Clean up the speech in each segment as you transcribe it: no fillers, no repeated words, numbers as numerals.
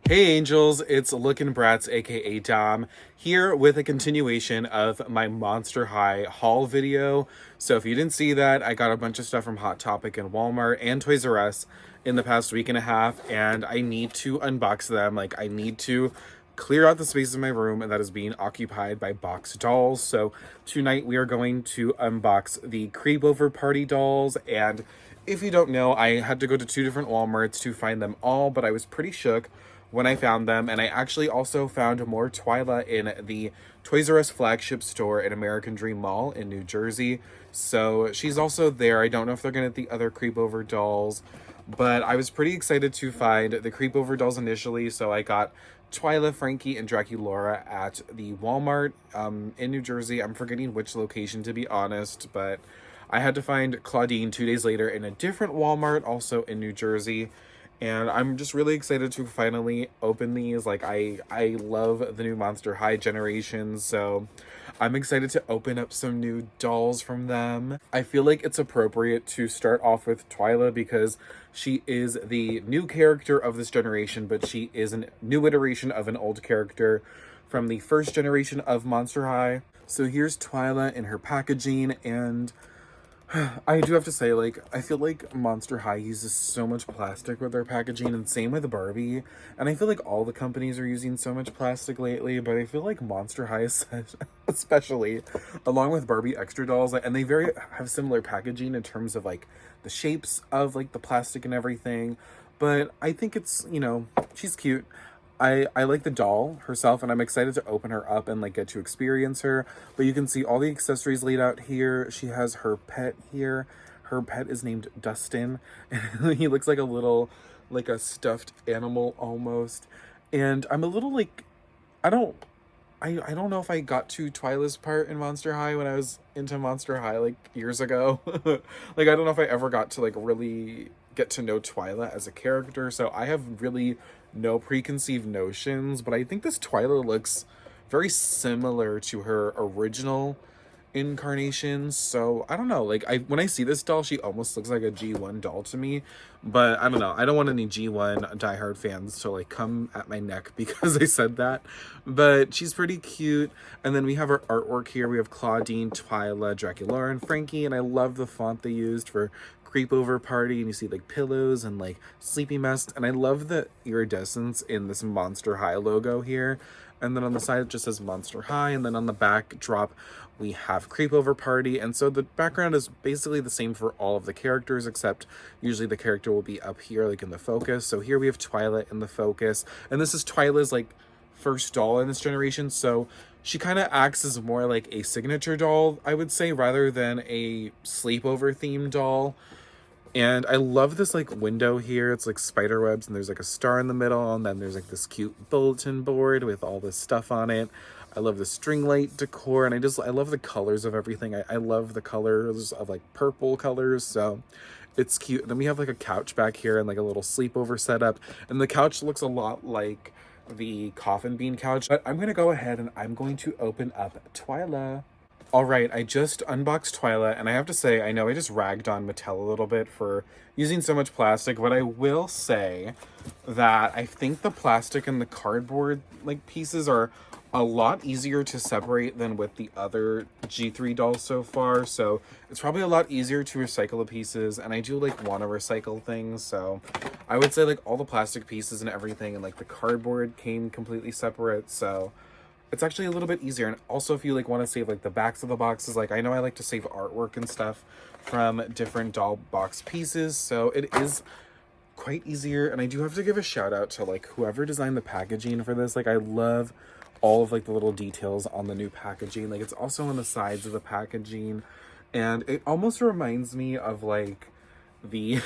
Hey Angels, it's Lookin' Bratz, aka Dom, here with a continuation of my Monster High haul video. So if you didn't see that, I got a bunch of stuff from Hot Topic and Walmart and Toys R Us in the past week and a half, and I need to unbox them. Like, I need to clear out the space in my room, and that is being occupied by boxed dolls. So tonight we are going to unbox the Creepover Party dolls, and if you don't know, I had to go to two different Walmarts to find them all, but I was pretty shook when I found them. And I actually also found more Twyla in the Toys R Us flagship store at American Dream Mall in New Jersey. So she's also there. I don't know if they're going to get the other Creepover dolls, but I was pretty excited to find the Creepover dolls initially. So I got Twyla, Frankie, and Draculaura at the Walmart in New Jersey. I'm forgetting which location, to be honest, but I had to find Clawdeen 2 days later in a different Walmart, also in New Jersey. And I'm just really excited to finally open these. Like, I love the new Monster High generations, so I'm excited to open up some new dolls from them. I feel like it's appropriate to start off with Twyla because she is the new character of this generation, but she is a new iteration of an old character from the first generation of Monster High. So here's Twyla in her packaging, and I do have to say, like, I feel like Monster High uses so much plastic with their packaging, and same with Barbie. And I feel like all the companies are using so much plastic lately, but I feel like Monster High especially, along with Barbie extra dolls, and they very have similar packaging in terms of, like, the shapes of, like, the plastic and everything. But I think it's, she's cute. I like the doll herself, and I'm excited to open her up and, like, get to experience her. But you can see all the accessories laid out here. She has her pet here. Her pet is named Dustin. He looks like a little, like a stuffed animal almost. And I'm a little, like, I don't I don't know if I got to Twyla's part in Monster High when I was into Monster High, like, years ago. Like, I don't know if I ever got to, like, really get to know Twyla as a character, so I have really no preconceived notions, but I think this Twyla looks very similar to her original incarnations. So I don't know, like, when I see this doll, she almost looks like a G1 doll to me, but I don't know, I don't want any G1 diehard fans to, like, come at my neck because I said that. But she's pretty cute. And then we have our artwork here. We have Clawdeen, Twyla, Draculaura, and Frankie, and I love the font they used for Creepover Party, and you see, like, pillows and, like, sleepy mist, and I love the iridescence in this Monster High logo here. And then on the side it just says Monster High, and then on the back drop we have Creepover Party. And so the background is basically the same for all of the characters, except usually the character will be up here, like, in the focus. So here we have Twyla in the focus, and this is Twyla's, like, first doll in this generation, so she kind of acts as more like a signature doll, I would say, rather than a sleepover themed doll. And I love this, like, window here. It's like spider webs, and there's, like, a star in the middle, and then there's, like, this cute bulletin board with all this stuff on it. I love the string light decor, and I love the colors of everything. I love the colors of, like, purple colors, so it's cute. Then we have, like, a couch back here and, like, a little sleepover setup, and the couch looks a lot like the coffin bean couch. But I'm gonna go ahead and I'm going to open up Twyla. All right, I just unboxed Twyla, and I have to say, I know I just ragged on Mattel a little bit for using so much plastic, but I will say that I think the plastic and the cardboard, like, pieces are a lot easier to separate than with the other G3 dolls so far, so it's probably a lot easier to recycle the pieces, and I do, like, want to recycle things, so I would say, like, all the plastic pieces and everything and, like, the cardboard came completely separate, so it's actually a little bit easier. And also, if you, like, want to save, like, the backs of the boxes, like, I know I like to save artwork and stuff from different doll box pieces, so it is quite easier. And I do have to give a shout out to, like, whoever designed the packaging for this. Like, I love all of, like, the little details on the new packaging. Like, it's also on the sides of the packaging, and it almost reminds me of, like, the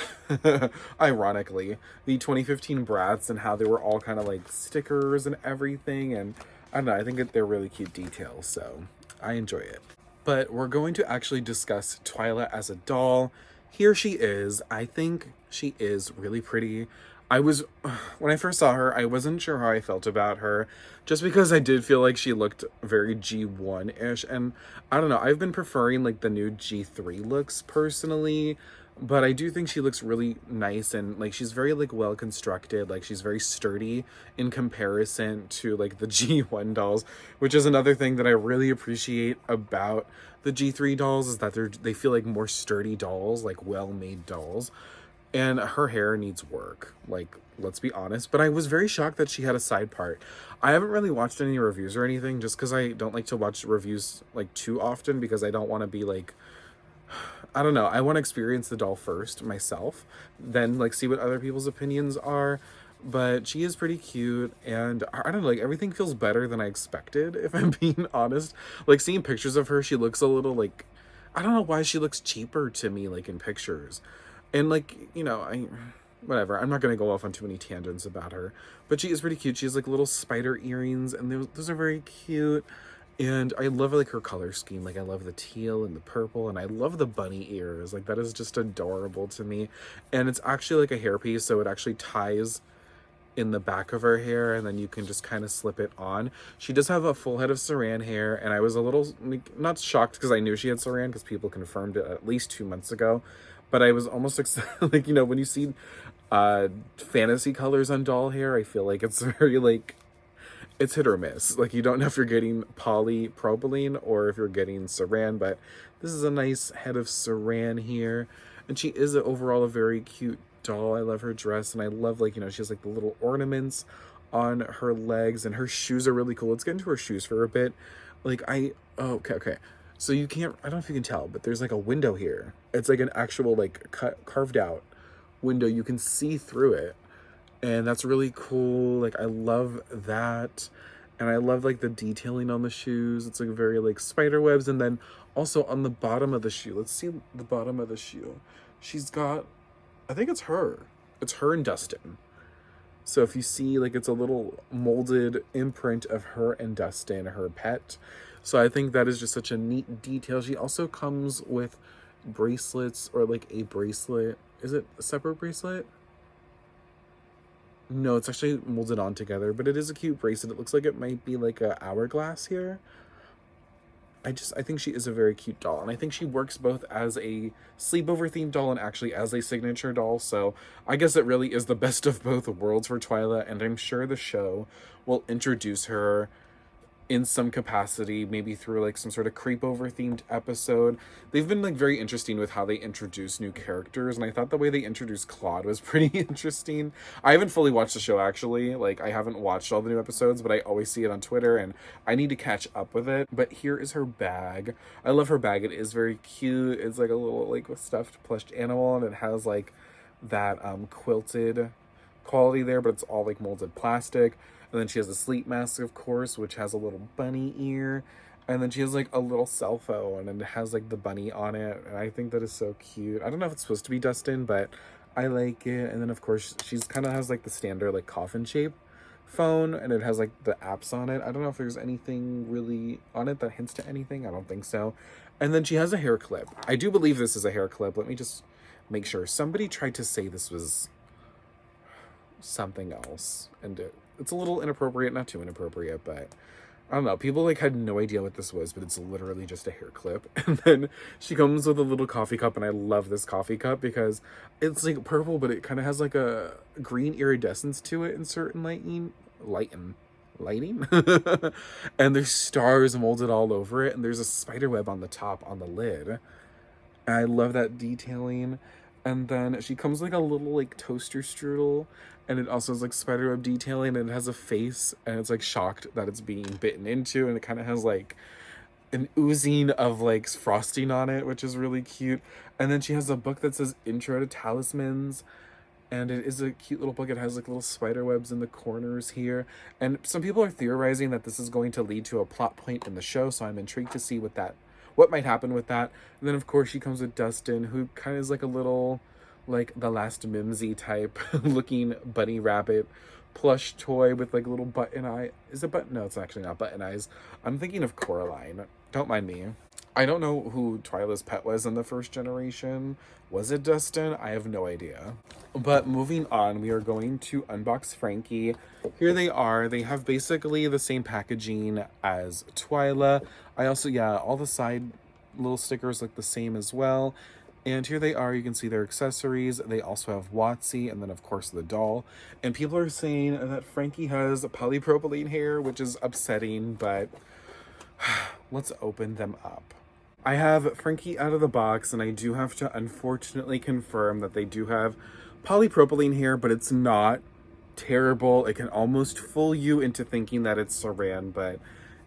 ironically, the 2015 Bratz, and how they were all kind of like stickers and everything. And I don't know, I think they're really cute details, so I enjoy it. But we're going to actually discuss Twyla as a doll. Here she is. I think she is really pretty. When I first saw her, I wasn't sure how I felt about her, just because I did feel like she looked very G1-ish, and I don't know, I've been preferring, like, the new G3 looks personally, But I do think she looks really nice, and like she's very like well constructed, like she's very sturdy in comparison to like the G1 dolls, which is another thing that I really appreciate about the G3 dolls, is that they feel like more sturdy dolls, like well-made dolls. And her hair needs work, like, let's be honest. But I was very shocked that she had a side part. I haven't really watched any reviews or anything, just because I don't like to watch reviews like too often, because I don't want to be like, I don't know, I want to experience the doll first myself, then like see what other people's opinions are. But she is pretty cute, and I don't know, like everything feels better than I expected, if I'm being honest. Like seeing pictures of her, she looks a little like, I don't know why she looks cheaper to me, like in pictures. And like, you know, whatever, I'm not gonna go off on too many tangents about her, but she is pretty cute. She has like little spider earrings, and those are very cute. And I love like her color scheme. Like I love the teal and the purple, and I love the bunny ears. Like that is just adorable to me. And it's actually like a hairpiece, so it actually ties in the back of her hair, and then you can just kind of slip it on. She does have a full head of saran hair, and I was a little like, not shocked, because I knew she had saran because people confirmed it at least 2 months ago. But I was almost like, you know, when you see fantasy colors on doll hair, I feel like it's very like, it's hit or miss. Like you don't know if you're getting polypropylene or if you're getting saran, but this is a nice head of saran here. And she is overall a very cute doll. I love her dress, and I love, like, you know, she has like the little ornaments on her legs, and her shoes are really cool. Let's get into her shoes for a bit. Like okay. So you can't, I don't know if you can tell, but there's like a window here. It's like an actual like carved out window. You can see through it. And that's really cool. Like I love that. And I love like the detailing on the shoes. It's like very like spider webs. And then also on the bottom of the shoe, let's see the bottom of the shoe. She's got, I think it's her and Dustin. So if you see, like, it's a little molded imprint of her and Dustin, her pet. So I think that is just such a neat detail. She also comes with bracelets, or like a bracelet. Is it a separate bracelet? No, it's actually molded on together, but it is a cute bracelet. It looks like it might be like a hourglass here. I think she is a very cute doll, and I think she works both as a sleepover themed doll and actually as a signature doll. So I guess it really is the best of both worlds for Twyla, and I'm sure the show will introduce her in some capacity, maybe through like some sort of creepover themed episode. They've been like very interesting with how they introduce new characters, and I thought the way they introduced Claude was pretty interesting. I haven't fully watched the show, actually. Like, I haven't watched all the new episodes, but I always see it on Twitter, and I need to catch up with it. But here is her bag. I love her bag. It is very cute. It's like a little like stuffed plush animal, and it has like that quilted quality there, but it's all like molded plastic. And then she has a sleep mask, of course, which has a little bunny ear. And then she has like a little cell phone, and it has like the bunny on it. And I think that is so cute. I don't know if it's supposed to be Dustin, but I like it. And then of course she's kind of has like the standard like coffin shape phone, and it has like the apps on it. I don't know if there's anything really on it that hints to anything. I don't think so. And then she has a hair clip. I do believe this is a hair clip. Let me just make sure. Somebody tried to say this was something else, and it's a little inappropriate, not too inappropriate, but I don't know. People like had no idea what this was, but it's literally just a hair clip. And then she comes with a little coffee cup, and I love this coffee cup because it's like purple, but it kind of has like a green iridescence to it in certain lighting. And there's stars molded all over it, and there's a spider web on the top on the lid. And I love that detailing. And then she comes like a little like toaster strudel, and it also has like spiderweb detailing, and it has a face, and it's like shocked that it's being bitten into, and it kind of has like an oozing of like frosting on it, which is really cute. And then she has a book that says Intro to Talismans, and it is a cute little book. It has like little spider webs in the corners here, and some people are theorizing that this is going to lead to a plot point in the show, so I'm intrigued to see what might happen with that. And then of course she comes with Dustin, who kind of is like a little like the last Mimsy type looking bunny rabbit plush toy with like little button eye. Is it button? No, it's actually not button eyes. I'm thinking of Coraline. Don't mind me. I don't know who Twyla's pet was in the first generation. Was it Dustin? I have no idea. But moving on, we are going to unbox Frankie. Here they are. They have basically the same packaging as Twyla. I also, yeah, all the side little stickers look the same as well. And here they are. You can see their accessories. They also have Watsy and then, of course, the doll. And people are saying that Frankie has polypropylene hair, which is upsetting, but let's open them up. I have Frankie out of the box, and I do have to unfortunately confirm that they do have polypropylene hair, but it's not terrible. It can almost fool you into thinking that it's saran, but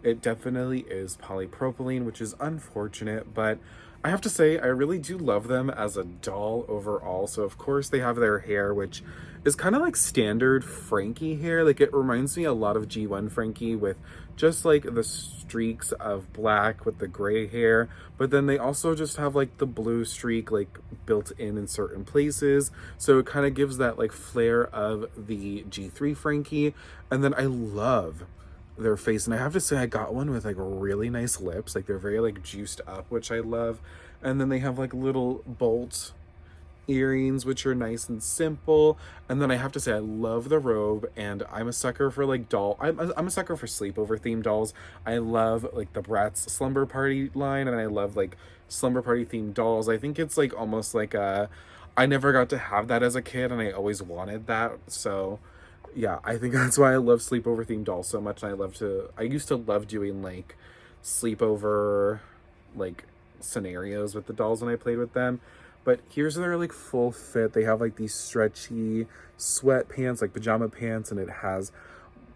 it definitely is polypropylene, which is unfortunate, but I have to say, I really do love them as a doll overall. So of course they have their hair, which is kind of like standard Frankie hair. Like, it reminds me a lot of G1 Frankie with just like the streaks of black with the gray hair. But then they also just have like the blue streak like built in certain places. So it kind of gives that like flair of the G3 Frankie. And then I love their face, and I have to say I got one with like really nice lips, like they're very like juiced up, which I love. And then they have like little bolt earrings, which are nice and simple. And then I have to say I love the robe, and I'm a sucker for like I'm a sucker for sleepover themed dolls. I love like the Bratz slumber party line, and I love like slumber party themed dolls. I think it's like almost like I never got to have that as a kid, and I always wanted that. So yeah, I think that's why I love sleepover themed dolls so much. And I used to love doing like sleepover like scenarios with the dolls when I played with them. But here's their like full fit. They have like these stretchy sweatpants, like pajama pants, and it has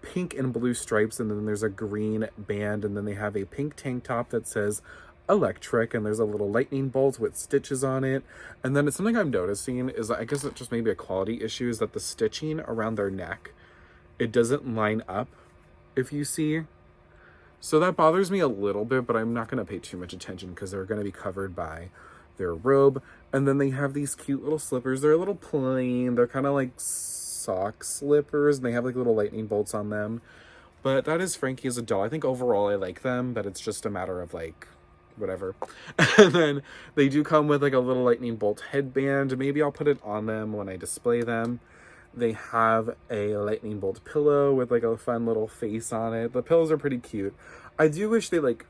pink and blue stripes, and then there's a green band, and then they have a pink tank top that says electric, and there's a little lightning bolt with stitches on it. And then it's something I'm noticing is, I guess it's just maybe a quality issue, is that the stitching around their neck, it doesn't line up, if you see. So that bothers me a little bit, but I'm not going to pay too much attention because they're going to be covered by their robe. And then they have these cute little slippers. They're a little plain. They're kind of like sock slippers, and they have like little lightning bolts on them. But that is Frankie as a doll. I think overall I like them, but it's just a matter of like whatever. And then they do come with like a little lightning bolt headband. Maybe I'll put it on them when I display them. They have a lightning bolt pillow with like a fun little face on it. The pillows are pretty cute. I do wish they like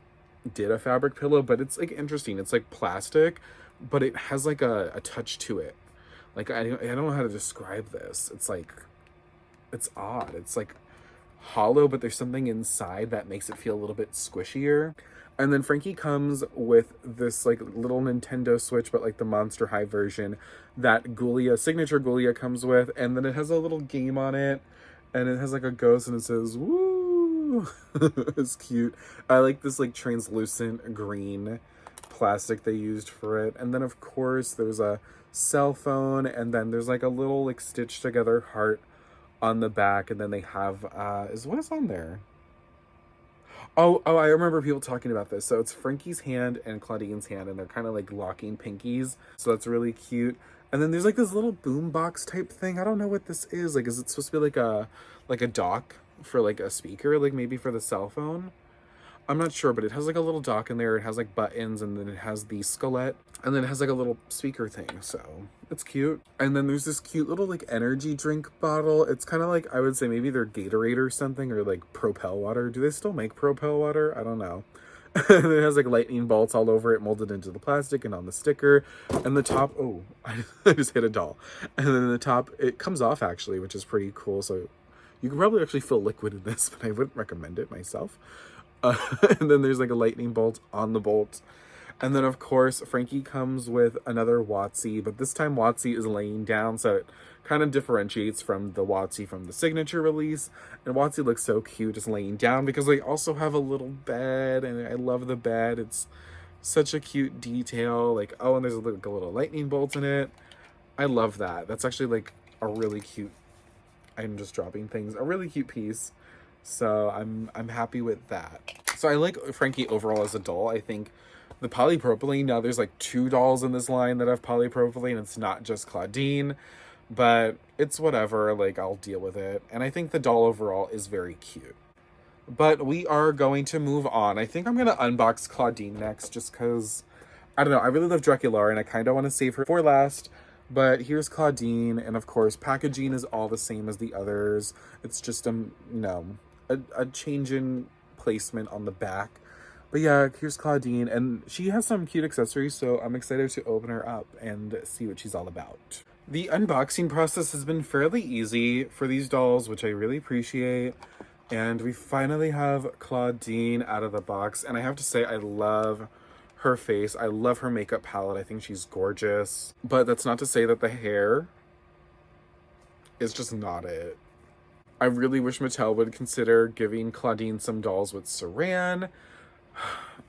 did a fabric pillow, but it's like interesting. It's like plastic, but it has like a touch to it. Like, I don't know how to describe this. It's like, it's odd. It's like hollow, but there's something inside that makes it feel a little bit squishier. And then Frankie comes with this like little Nintendo Switch, but like the Monster High version that signature Ghoulia comes with. And then it has a little game on it, and it has like a ghost, and it says, woo. It's cute. I like this like translucent green plastic they used for it. And then of course there's a cell phone, and then there's like a little like stitched together heart on the back. And then they have, what is on there? Oh, I remember people talking about this. So it's Frankie's hand and Clawdeen's hand, and they're kind of like locking pinkies. So that's really cute. And then there's like this little boombox type thing. I don't know what this is. Like, is it supposed to be like a dock for like a speaker, like maybe for the cell phone? I'm not sure, but it has like a little dock in there. It has like buttons, and then it has the skelette, and then it has like a little speaker thing. So it's cute. And then there's this cute little like energy drink bottle. It's kind of like, I would say maybe they're Gatorade or something, or like Propel water. Do they still make Propel water? I don't know. And it has like lightning bolts all over it, molded into the plastic and on the sticker. And the top, oh, I just hit a doll. And then the top, it comes off actually, which is pretty cool. So you can probably actually fill liquid in this, but I wouldn't recommend it myself. And then there's like a lightning bolt on the bolt. And then of course Frankie comes with another Watsy, but this time Watsy is laying down, so it kind of differentiates from the Watsy from the signature release. And Watsy looks so cute just laying down, because they also have a little bed, and I love the bed. It's such a cute detail. Like, oh, and there's like a little lightning bolt in it. I love that. That's actually like a really cute, I'm just dropping things, a really cute piece. So I'm happy with that. So I like Frankie overall as a doll. I think the polypropylene, now there's like 2 dolls in this line that have polypropylene. It's not just Clawdeen, but it's whatever. Like, I'll deal with it. And I think the doll overall is very cute. But we are going to move on. I think I'm going to unbox Clawdeen next, just because, I don't know, I really love Draculaura, and I kind of want to save her for last. But here's Clawdeen, and of course packaging is all the same as the others. It's just a change in placement on the back. But yeah, here's Clawdeen, and she has some cute accessories, so I'm excited to open her up and see what she's all about. The unboxing process has been fairly easy for these dolls, which I really appreciate. And we finally have Clawdeen out of the box, and I have to say I love her face. I love her makeup palette. I think she's gorgeous. But that's not to say that the hair is just not it. I really wish Mattel would consider giving Clawdeen some dolls with Saran.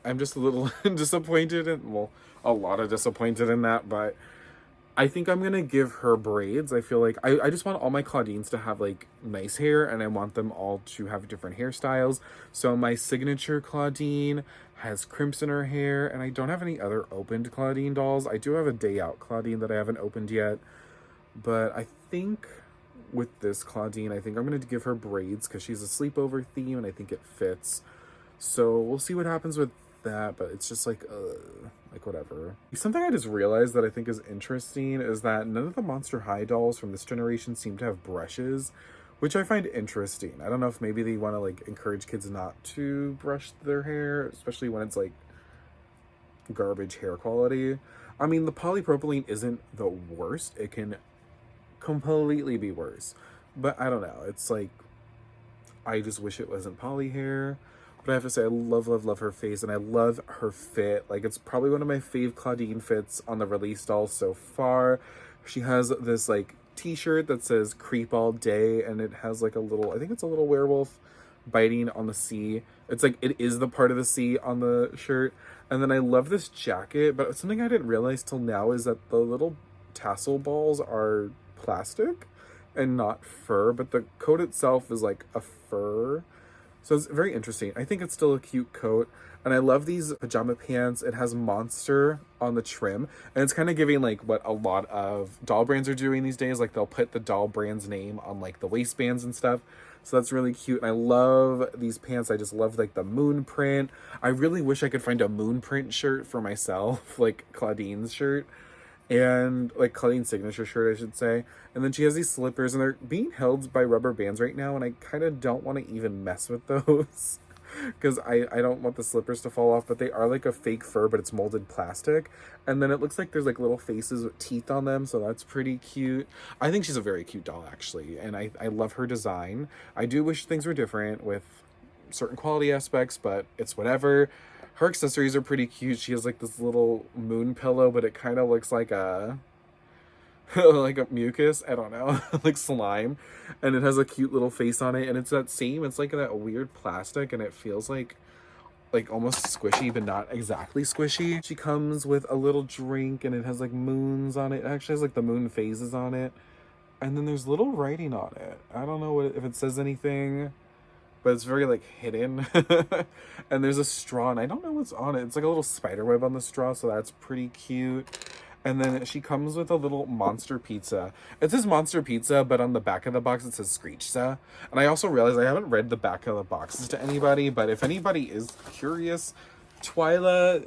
I'm just a little disappointed, and well, a lot of disappointed in that, but I think I'm gonna give her braids. I feel like I just want all my Clawdeens to have like nice hair, and I want them all to have different hairstyles. So my signature Clawdeen has crimps in her hair, and I don't have any other opened Clawdeen dolls. I do have a Day Out Clawdeen that I haven't opened yet, but I think with this Clawdeen, I think I'm gonna give her braids because she's a sleepover theme, and I think it fits. So we'll see what happens with that, but it's just like whatever. Something I just realized that I think is interesting is that none of the Monster High dolls from this generation seem to have brushes, which I find interesting. I don't know if maybe they want to like encourage kids not to brush their hair, especially when it's like garbage hair quality. I mean, the polypropylene isn't the worst. It can completely be worse, but I don't know. It's like, I just wish it wasn't poly hair. But I have to say, I love, love, love her face, and I love her fit. Like, it's probably one of my fave Clawdeen fits on the release dolls so far. She has this, like, t-shirt that says Creep All Day, and it has, like, a little, I think it's a little werewolf biting on the C. It's, like, it is the part of the C on the shirt. And then I love this jacket, but something I didn't realize till now is that the little tassel balls are plastic and not fur, but the coat itself is, like, a fur. So it's very interesting. I think it's still a cute coat. And I love these pajama pants. It has Monster on the trim. And it's kind of giving like what a lot of doll brands are doing these days. Like they'll put the doll brand's name on like the waistbands and stuff. So that's really cute. And I love these pants. I just love like the moon print. I really wish I could find a moon print shirt for myself. Like Clawdeen's shirt. And like Clawdeen's signature shirt, I should say. And then she has these slippers, and they're being held by rubber bands right now, and I kind of don't want to even mess with those because I don't want the slippers to fall off, but they are like a fake fur, but it's molded plastic. And then it looks like there's like little faces with teeth on them, so that's pretty cute. I think she's a very cute doll, actually, and I love her design. I do wish things were different with certain quality aspects, but it's whatever. Her accessories are pretty cute. She has like this little moon pillow, but it kind of looks like a like a mucus, I don't know, like slime, and it has a cute little face on it, and it's it's like that weird plastic, and it feels like almost squishy, but not exactly squishy. She comes with a little drink, and it has like moons on it. It actually has like the moon phases on it, and then there's little writing on it. I don't know if it says anything, but it's very like hidden. And there's a straw, and I don't know what's on it. It's like a little spider web on the straw, so that's pretty cute. And then she comes with a little monster pizza. It says monster pizza, but on the back of the box it says Screechza. And I also realized I haven't read the back of the boxes to anybody, but if anybody is curious, Twyla,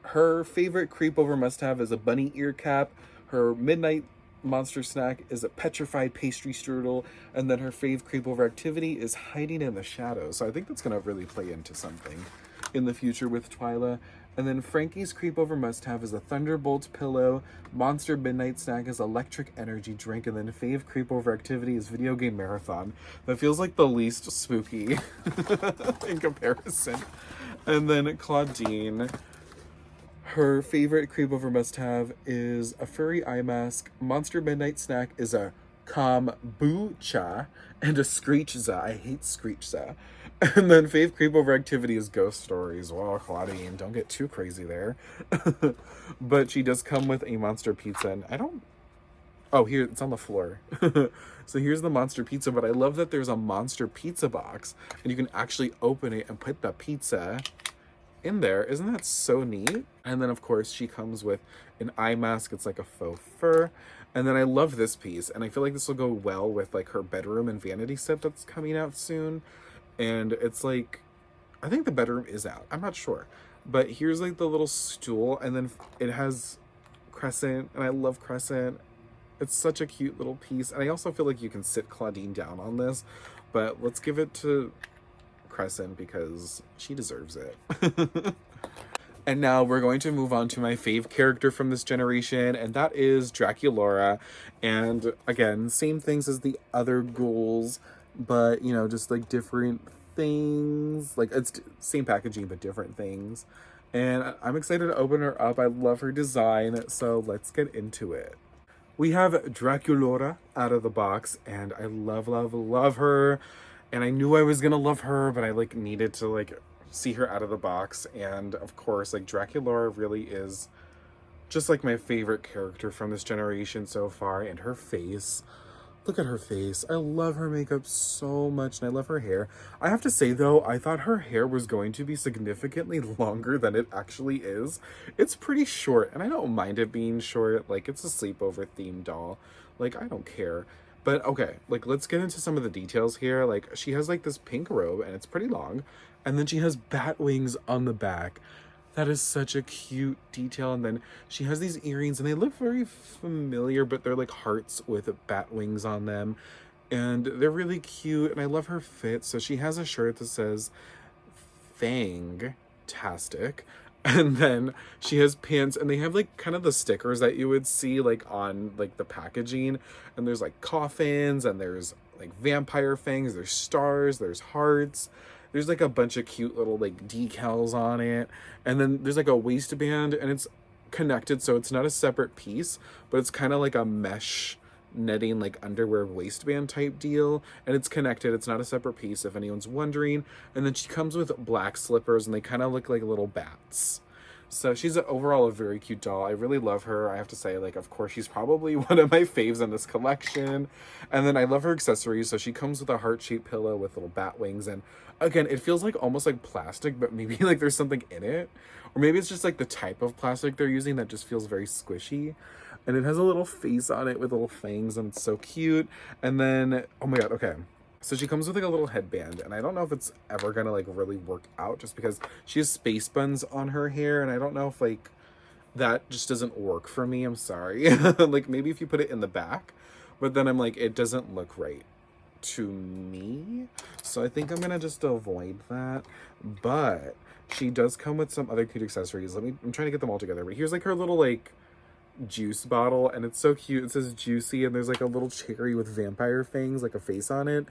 her favorite creepover must-have is a bunny ear cap. Her midnight monster snack is a petrified pastry strudel, and then her fave creepover activity is hiding in the shadows. So I think that's going to really play into something in the future with Twyla. And then Frankie's creepover must-have is a Thunderbolt pillow. Monster midnight snack is electric energy drink, and then fave creepover activity is video game marathon. That feels like the least spooky in comparison. And then Clawdeen, her favorite creepover must-have is a furry eye mask. Monster midnight snack is a kombucha, and a Screechza. I hate Screechza. And then fave creepover activity is ghost stories. Well, Clawdeen, don't get too crazy there. But she does come with a monster pizza, and I don't... Oh, here, it's on the floor. So here's the monster pizza, but I love that there's a monster pizza box, and you can actually open it and put the pizza in there. Isn't that so neat? And then, of course, she comes with an eye mask. It's like a faux fur. And then I love this piece, and I feel like this will go well with like her bedroom and vanity set that's coming out soon. And it's like, I think the bedroom is out. I'm not sure. But here's like the little stool, and then it has Crescent, and I love Crescent. It's such a cute little piece. And I also feel like you can sit Clawdeen down on this, but let's give it to crescent because she deserves it. And now we're going to move on to my fave character from this generation, and that is Draculaura. And again, same things as the other ghouls, but you know, just like different things. Like it's same packaging, but different things. And I'm excited to open her up. I love her design, so let's get into it. We have Draculaura out of the box, and I love, love, love her. And I knew I was gonna love her, but I like needed to like see her out of the box. And of course, like Draculaura really is just like my favorite character from this generation so far. And her face, look at her face. I love her makeup so much, and I love her hair. I have to say though, I thought her hair was going to be significantly longer than it actually is. It's pretty short, and I don't mind it being short. Like, it's a sleepover themed doll. Like, I don't care. But okay, like let's get into some of the details here. Like, she has like this pink robe, and it's pretty long, and then she has bat wings on the back. That is such a cute detail. And then she has these earrings, and they look very familiar, but they're like hearts with bat wings on them, and they're really cute, and I love her fit. So she has a shirt that says Fang-tastic, and then she has pants, and they have like kind of the stickers that you would see like on like the packaging, and there's like coffins, and there's like vampire fangs, there's stars, there's hearts, there's like a bunch of cute little like decals on it, and then there's like a waistband, and it's connected, so it's not a separate piece, but it's kind of like a mesh netting like underwear waistband type deal, and it's connected. It's not a separate piece if anyone's wondering. And then she comes with black slippers, and they kind of look like little bats. So she's overall a very cute doll. I really love her. I have to say, like, of course, she's probably one of my faves in this collection. And then I love her accessories. So she comes with a heart-shaped pillow with little bat wings. And again, it feels like almost like plastic, but maybe like there's something in it. Or maybe it's just like the type of plastic they're using that just feels very squishy. And it has a little face on it with little fangs, and it's so cute. And then, oh my god, okay. So she comes with like a little headband, and I don't know if it's ever gonna like really work out, just because she has space buns on her hair, and I don't know if like that just doesn't work for me. I'm sorry. Like maybe if you put it in the back, but then I'm like, it doesn't look right to me. So I think I'm gonna just avoid that. But she does come with some other cute accessories. I'm trying to get them all together. But here's like her little like juice bottle, and it's so cute. It says juicy, and there's like a little cherry with vampire fangs, like a face on it.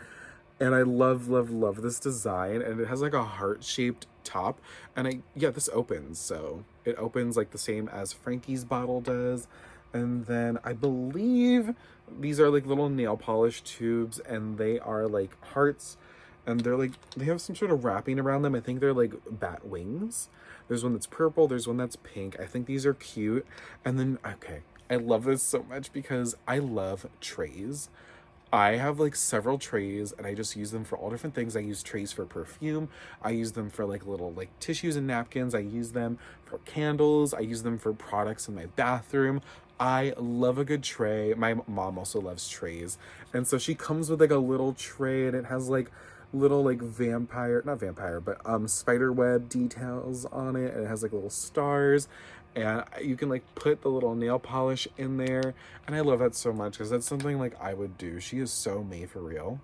And I love, love, love this design. And it has like a heart-shaped top. And this opens. So it opens like the same as Frankie's bottle does. And then I believe these are like little nail polish tubes, and they are like hearts. And they're like, they have some sort of wrapping around them. I think they're like bat wings. There's one that's purple. There's one that's pink. I think these are cute. And then, okay, I love this so much because I love trays. I have like several trays, and I just use them for all different things. I use trays for perfume. I use them for like little like tissues and napkins. I use them for candles. I use them for products in my bathroom. I love a good tray. My mom also loves trays. And so she comes with like a little tray, and it has like little like spider web details on it, and it has like little stars, and you can like put the little nail polish in there, and I love that so much because that's something like I would do. She is so made for real.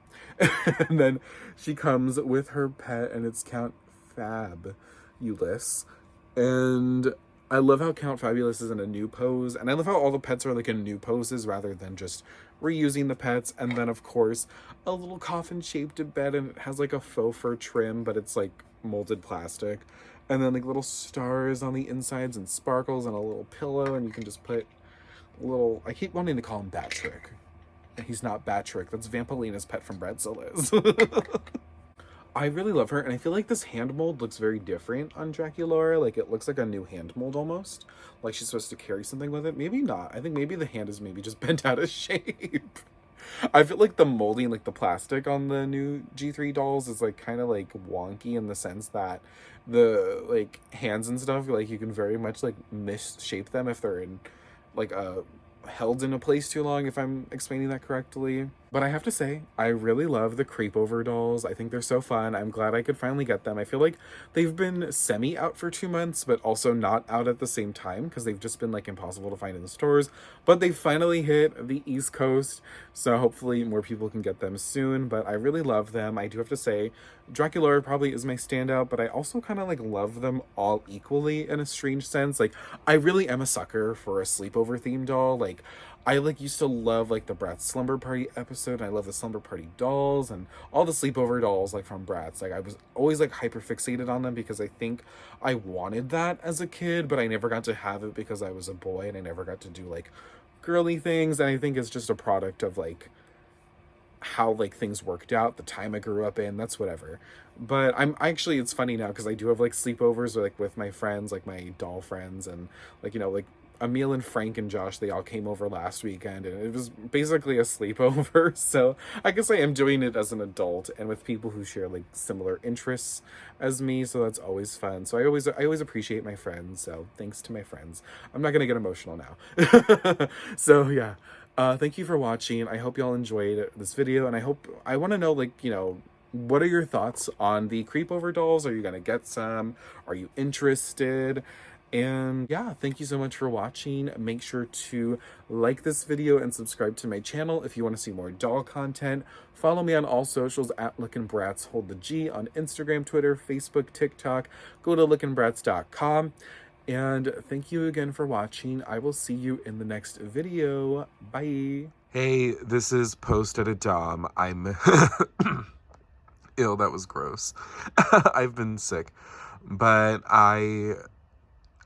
And then she comes with her pet, and it's Count Fabulous, and I love how Count Fabulous is in a new pose, and I love how all the pets are like in new poses rather than just reusing the pets. And then of course a little coffin shaped bed, and it has like a faux fur trim, but it's like molded plastic, and then like little stars on the insides and sparkles, and a little pillow, and you can just put a little, I keep wanting to call him Batrick, and he's not Batrick, that's Vampalina's pet from Bratz. I really love her, and I feel like this hand mold looks very different on Draculaura. Like, it looks like a new hand mold almost. Like she's supposed to carry something with it. Maybe not. I think maybe the hand is maybe just bent out of shape. I feel like the molding, like the plastic on the new G3 dolls is like kind of like wonky in the sense that the like hands and stuff, like you can very much like misshape them if they're in like held in a place too long, if I'm explaining that correctly. But I have to say, I really love the Creepover dolls. I think they're so fun. I'm glad I could finally get them. I feel like they've been semi out for 2 months, but also not out at the same time because they've just been like impossible to find in the stores. But they finally hit the East Coast, so hopefully more people can get them soon. But I really love them. I do have to say, Draculaura probably is my standout, but I also kind of like love them all equally in a strange sense. Like, I really am a sucker for a sleepover themed doll. Like, I like used to love like the Bratz Slumber Party episode. And I love the Slumber Party dolls and all the sleepover dolls like from Bratz. Like, I was always like hyper fixated on them because I think I wanted that as a kid, but I never got to have it because I was a boy and I never got to do like girly things. And I think it's just a product of like how like things worked out, the time I grew up in, that's whatever. But I'm actually, it's funny now because I do have like sleepovers like with my friends, like my doll friends, and like, you know, like Emil and Frank and Josh, they all came over last weekend and it was basically a sleepover. So I guess I am doing it as an adult and with people who share like similar interests as me, so that's always fun. So I always appreciate my friends, so thanks to my friends. I'm not gonna get emotional now. So yeah, thank you for watching. I hope y'all enjoyed this video, and I want to know, like, you know, what are your thoughts on the Creepover dolls? Are you gonna get some? Are you interested? And yeah, thank you so much for watching. Make sure to like this video and subscribe to my channel if you want to see more doll content. Follow me on all socials at LookinBratz, hold the G, on Instagram, Twitter, Facebook, TikTok. Go to lookinbratz.com. And thank you again for watching. I will see you in the next video. Bye. Hey, this is Post Edit Dom. I'm ill. That was gross. I've been sick, but I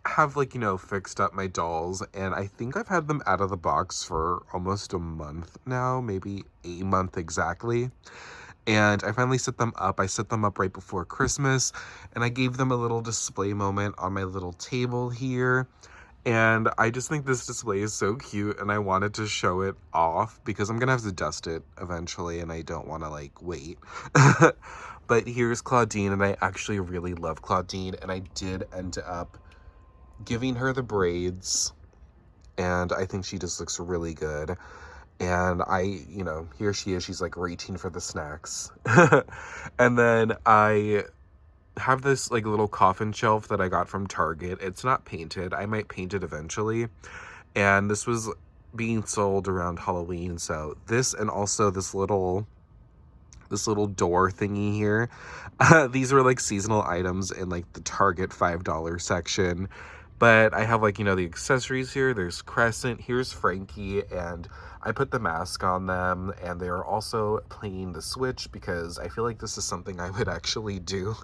have, like, you know, fixed up my dolls, and I think I've had them out of the box for almost a month now, maybe a month exactly. And I finally set them up. I set them up right before Christmas, and I gave them a little display moment on my little table here. And I just think this display is so cute, and I wanted to show it off because I'm gonna have to dust it eventually, and I don't want to, like, wait. But here's Clawdeen, and I actually really love Clawdeen, and I did end up giving her the braids, and I think she just looks really good. And you know, here she is, she's like reaching for the snacks. And then I have this like little coffin shelf that I got from Target. It's not painted. I might paint it eventually. And this was being sold around Halloween, so this, and also this little door thingy here. These were like seasonal items in like the Target $5 section. But I have, like, you know, the accessories here. There's Crescent, here's Frankie, and I put the mask on them, and they are also playing the Switch because I feel like this is something I would actually do.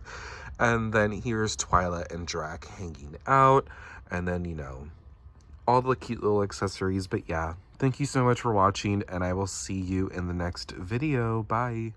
And then here's Twyla and Drac hanging out, and then, you know, all the cute little accessories. But yeah, thank you so much for watching, and I will see you in the next video. Bye.